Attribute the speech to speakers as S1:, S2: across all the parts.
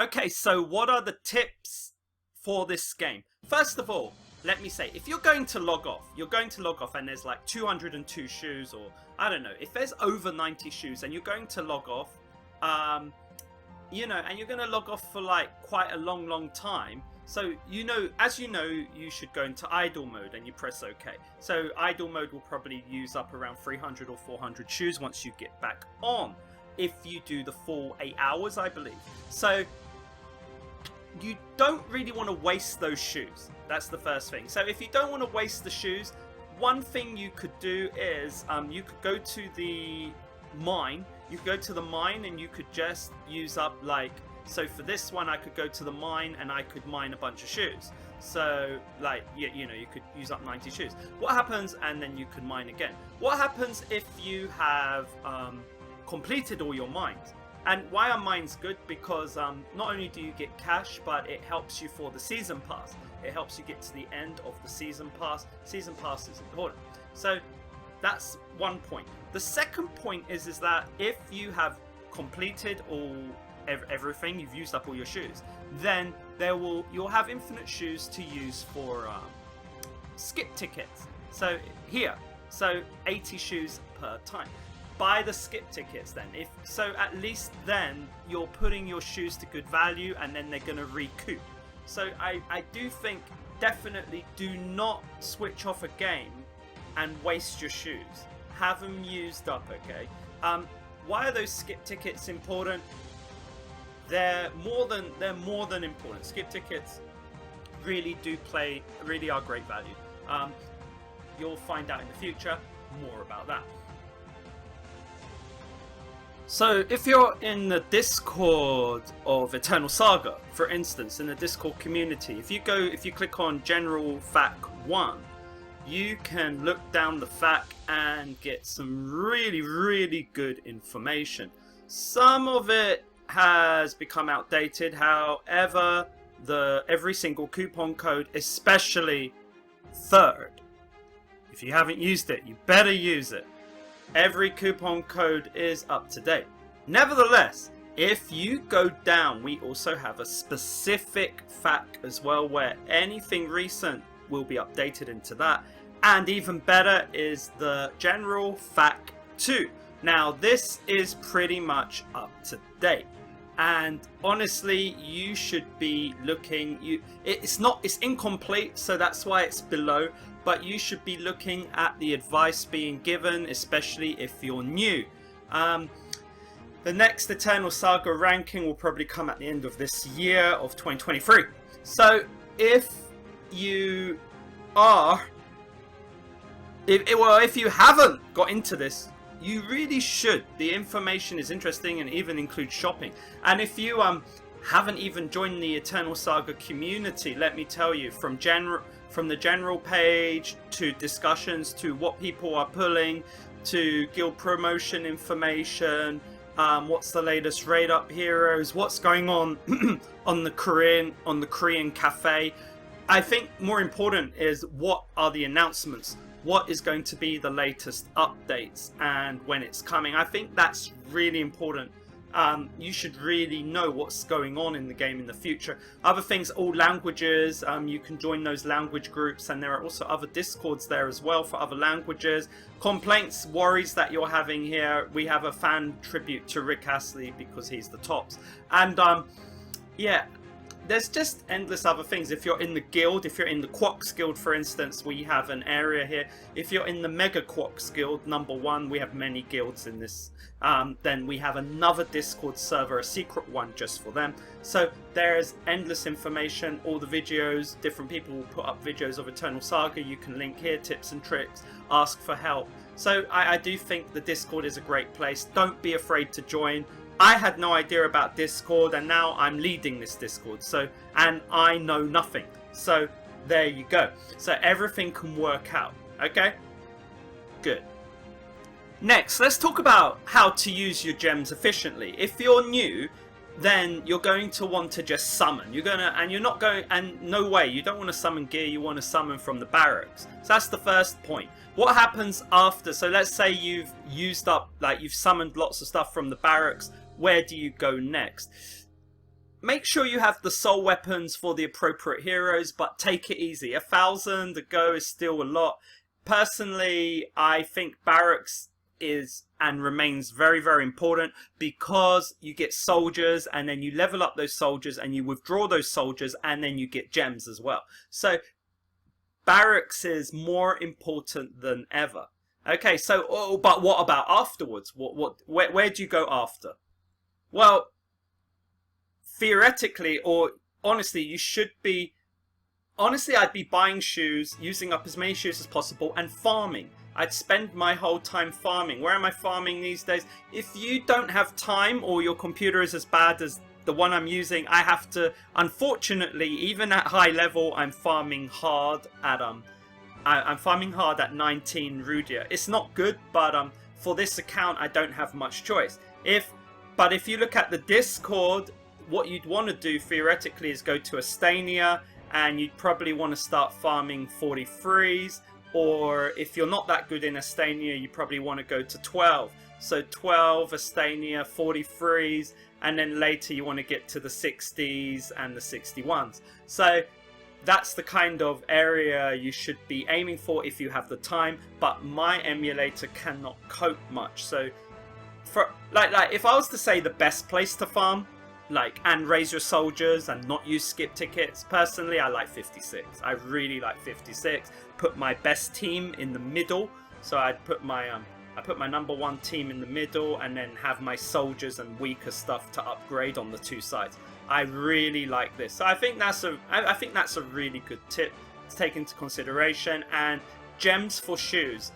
S1: Okay, so what are the tips for this game? First of all, let me say, if you're going to log off, and there's like 202 shoes, or I don't know, if there's over 90 shoes and you're going to log off, and you're going to log off for like quite a long time. So, as you know, you should go into idle mode and you press OK. So idle mode will probably use up around 300 or 400 shoes once you get back on, if you do the full 8 hours, I believe. So you don't really want to waste those shoes. That's the first thing. So if you don't want to waste the shoes, one thing you could do is you could go to the mine. You could go to the mine and you could just use up so for this one I could go to the mine and I could mine a bunch of shoes. So you could use up 90 shoes. What happens, and then you could mine again. What happens if you have completed all your mines? And why are mines good? Because not only do you get cash, but it helps you for the season pass. It helps you get to the end of the season pass. Season pass is important. So that's one point. The second point is that if you have completed everything, you've used up all your shoes, then you'll have infinite shoes to use for skip tickets. So 80 shoes per time. Buy the skip tickets then. At least then you're putting your shoes to good value, and then they're going to recoup. So I do think definitely do not switch off a game and waste your shoes. Have them used up, okay? Why are those skip tickets important? They're more than important. Skip tickets really are great value. You'll find out in the future more about that. So if you're in the Discord of Eternal Saga, for instance, in the Discord community, if you click on General FAQ 1, you can look down the FAQ and get some really good information. Some of it has become outdated, however, every single coupon code, especially third, if you haven't used it, you better use it. Every coupon code is up to date. Nevertheless, if you go down, we also have a specific FAQ as well, where anything recent will be updated into that. And even better is the General FAQ 2. Now, this is pretty much up to date. And honestly, you should be looking, it's incomplete, so that's why it's below, but you should be looking at the advice being given, especially if you're new. The next Eternal Saga ranking will probably come at the end of this year of 2023. So if you haven't got into this, you really should. The information is interesting and even includes shopping. And if you haven't even joined the Eternal Saga community, let me tell you, from the general page to discussions to what people are pulling to guild promotion information, what's the latest raid up heroes, what's going on on the Korean cafe. I think more important is what are the announcements. What is going to be the latest updates and when it's coming. I think that's really important. You should really know what's going on in the game in the future. Other things, all languages, you can join those language groups, and there are also other discords there as well for other languages. Complaints, worries that you're having here, we have a fan tribute to Rick Astley because he's the tops. And yeah, there's just endless other things. If you're in the guild, if you're in the Quox guild, for instance, we have an area here. If you're in the Mega Quox guild, number 1, we have many guilds in this. Then we have another Discord server, a secret one just for them. So there's endless information, all the videos, different people will put up videos of Eternal Saga. You can link here, tips and tricks, ask for help. So I do think the Discord is a great place. Don't be afraid to join. I had no idea about Discord, and now I'm leading this Discord, and I know nothing. So there you go. So everything can work out, okay? Good. Next, let's talk about how to use your gems efficiently. If you're new, then you're going to want to just summon. You don't want to summon gear, you want to summon from the barracks. So that's the first point. What happens after? So let's say you've used up, you've summoned lots of stuff from the barracks. Where do you go next? make sure you have the soul weapons for the appropriate heroes, but take it easy. 1,000 a go is still a lot. Personally, I think barracks is and remains very, very important, because you get soldiers and then you level up those soldiers and you withdraw those soldiers and then you get gems as well. So barracks is more important than ever. Okay, so but what about afterwards? Where do you go after? Well, theoretically, or honestly, you should be. Honestly, I'd be buying shoes, using up as many shoes as possible, and farming. I'd spend my whole time farming. Where am I farming these days? If you don't have time, or your computer is as bad as the one I'm using, I have to, unfortunately, even at high level, I'm farming hard at I'm farming hard at 19 Rudia. It's not good, but for this account, I don't have much choice. But if you look at the Discord, what you'd want to do theoretically is go to Astania, and you'd probably want to start farming 43s, or if you're not that good in Astania, you probably want to go to 12. So 12, Astania, 43s, and then later you want to get to the 60s and the 61s. So that's the kind of area you should be aiming for if you have the time, but my emulator cannot cope much. So for like if I was to say the best place to farm, and raise your soldiers and not use skip tickets, personally I like 56. I really like 56. Put my best team in the middle, so I'd put my number one team in the middle, and then have my soldiers and weaker stuff to upgrade on the two sides. I really like this. So I think that's a really good tip to take into consideration. And gems for shoes,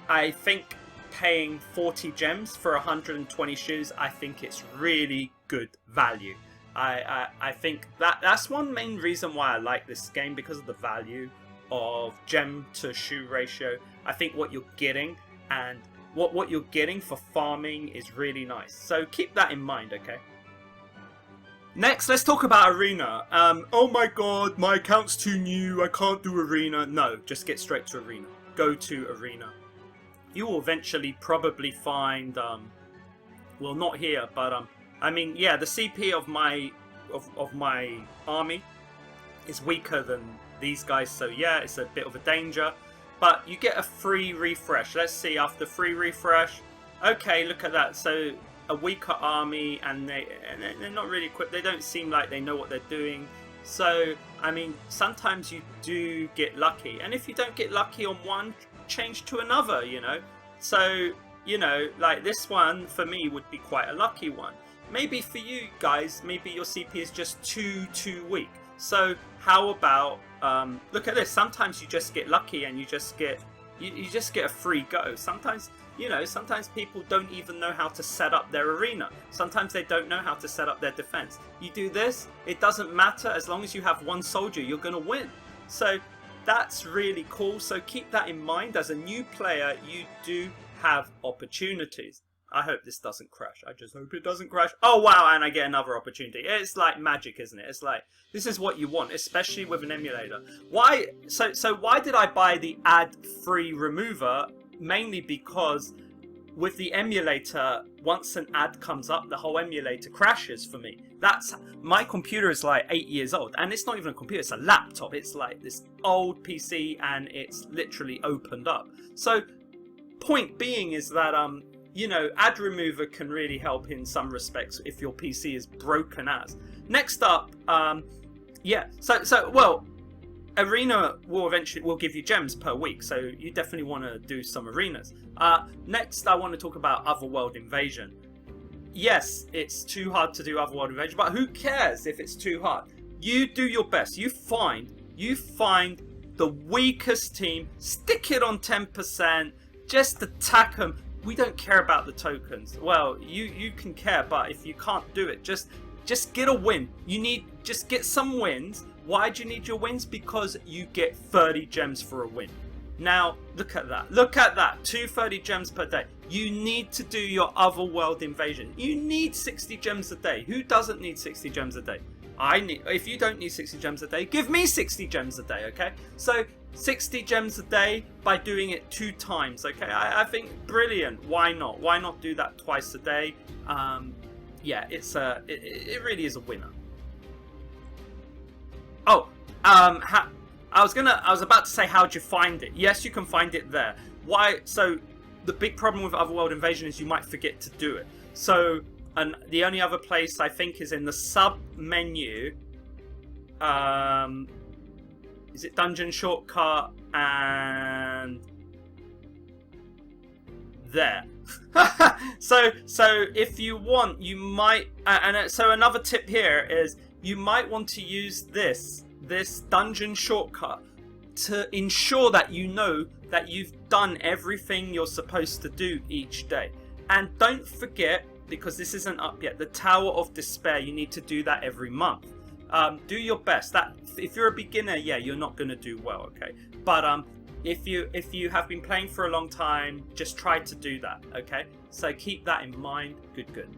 S1: I think paying 40 gems for 120 shoes, I think it's really good value. I think that's one main reason why I like this game, because of the value of gem to shoe ratio. I think what you're getting and what you're getting for farming is really nice. So keep that in mind, okay? Next, let's talk about arena. Oh my god, my account's too new, I can't do arena. No, just get straight to arena. Go to arena. You will eventually probably find, well, not here, but I mean, yeah, the CP of my army is weaker than these guys, so yeah, it's a bit of a danger. But you get a free refresh. Let's see, after free refresh, okay, look at that. So a weaker army, and they're not really equipped. They don't seem like they know what they're doing. So I mean, sometimes you do get lucky, and if you don't get lucky on one, change to another, you know. So, you know, like this one for me would be quite a lucky one. Maybe for you guys, maybe your CP is just too weak. So how about look at this. Sometimes you just get lucky and you just get a free go. Sometimes, you know, sometimes people don't even know how to set up their arena. Sometimes they don't know how to set up their defense. You do this, it doesn't matter. As long as you have one soldier, you're going to win. So that's really cool. So keep that in mind. As a new player, you do have opportunities. I hope this doesn't crash. I just hope it doesn't crash. Oh wow, and I get another opportunity. It's like magic, isn't it? It's like, this is what you want, especially with an emulator. Why? So why did I buy the ad-free remover? Mainly because with the emulator, once an ad comes up, the whole emulator crashes for me. My computer is like 8 years old, and it's not even a computer, it's a laptop. It's like this old PC, and it's literally opened up. So point being is that you know, ad remover can really help in some respects if your PC is broken as. Next up, yeah, so well, arena will give you gems per week, so you definitely want to do some arenas. Next, I want to talk about Otherworld Invasion. Yes, it's too hard to do Otherworld Invasion, but who cares if it's too hard? You do your best. You find the weakest team, stick it on 10%, just attack them. We don't care about the tokens. Well, you can care, but if you can't do it, just get a win. Just get some wins. Why do you need your wins? Because you get 30 gems for a win. Now, look at that. Look at that. 230 gems per day. You need to do your Otherworld Invasion. You need 60 gems a day. Who doesn't need 60 gems a day? If you don't need 60 gems a day, give me 60 gems a day, okay? So 60 gems a day by doing it 2 times, okay? I think brilliant. Why not? Why not do that twice a day? Yeah, it really is a winner. Oh, I was about to say, how'd you find it? Yes, you can find it there. Why? So the big problem with Otherworld Invasion is you might forget to do it. So, and the only other place I think is in the sub menu. Is it Dungeon Shortcut and there? so if you want, you might, so another tip here is you might want to use this dungeon shortcut to ensure that you know that you've done everything you're supposed to do each day. And don't forget, because this isn't up yet, the Tower of Despair, you need to do that every month. Do your best. That if you're a beginner, yeah, you're not going to do well, okay? But if you have been playing for a long time, just try to do that, okay? So keep that in mind. Good.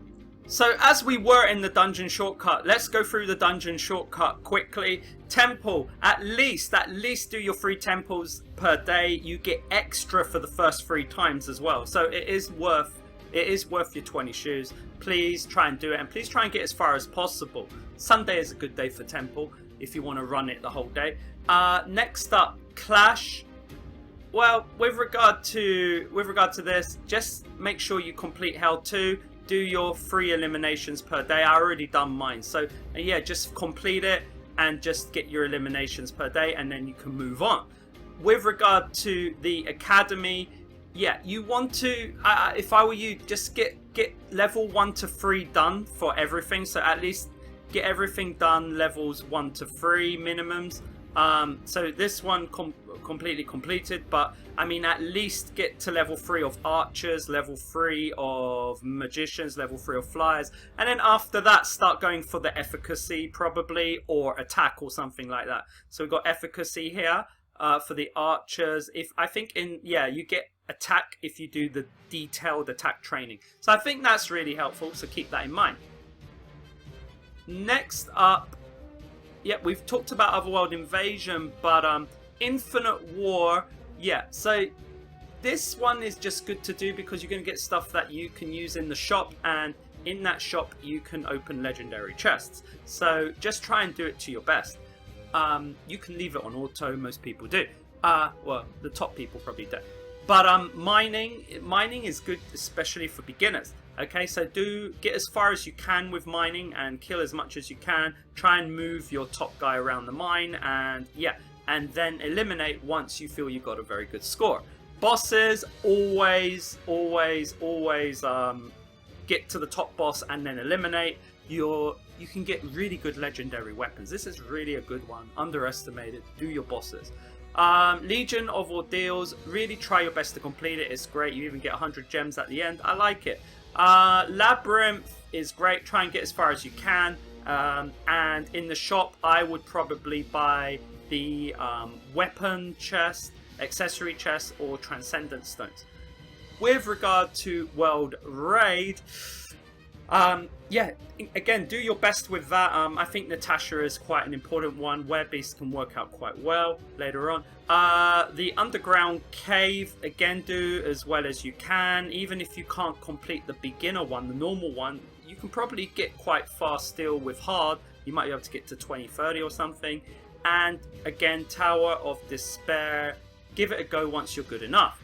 S1: So as we were in the dungeon shortcut, let's go through the dungeon shortcut quickly. Temple, at least do your 3 temples per day. You get extra for the first 3 times as well. So it is worth your 20 shoes. Please try and do it, and please try and get as far as possible. Sunday is a good day for temple if you want to run it the whole day. Next up, Clash. Well, with regard to this, just make sure you complete Hell 2. Do your 3 eliminations per day. I already done mine, so yeah, just complete it and just get your eliminations per day, and then you can move on. With regard to the academy, yeah, you want to, if I were you, just get level 1 to 3 done for everything. So at least get everything done levels 1 to 3 minimums. So this one completely completed, but I mean, at least get to level 3 of archers, level 3 of magicians, level 3 of flyers, and then after that start going for the efficacy probably, or attack or something like that. So we've got efficacy here for the archers. You get attack if you do the detailed attack training. So I think that's really helpful, so keep that in mind. Next up, yeah, we've talked about Otherworld Invasion, but Infinite War, yeah, so this one is just good to do because you're going to get stuff that you can use in the shop, and in that shop you can open legendary chests. So just try and do it to your best. You can leave it on auto, most people do. Well, the top people probably do. But mining is good, especially for beginners. Okay, so do get as far as you can with mining and kill as much as you can. Try and move your top guy around the mine, and yeah, and then eliminate once you feel you've got a very good score. Bosses, always get to the top boss and then eliminate. You can get really good legendary weapons. This is really a good one. Underestimated. Do your bosses. Legion of Ordeals, really try your best to complete it. It's great. You even get 100 gems at the end. I like it. Labyrinth is great. Try and get as far as you can. And in the shop, I would probably buy the weapon chest, accessory chest, or transcendent stones. With regard to World Raid, yeah, again, do your best with that. I think Natasha is quite an important one. Werebeast can work out quite well later on. The underground cave, again, do as well as you can. Even if you can't complete the beginner one, the normal one, you can probably get quite far still with hard. You might be able to get to 20, 30 or something. And again, Tower of Despair, give it a go once you're good enough.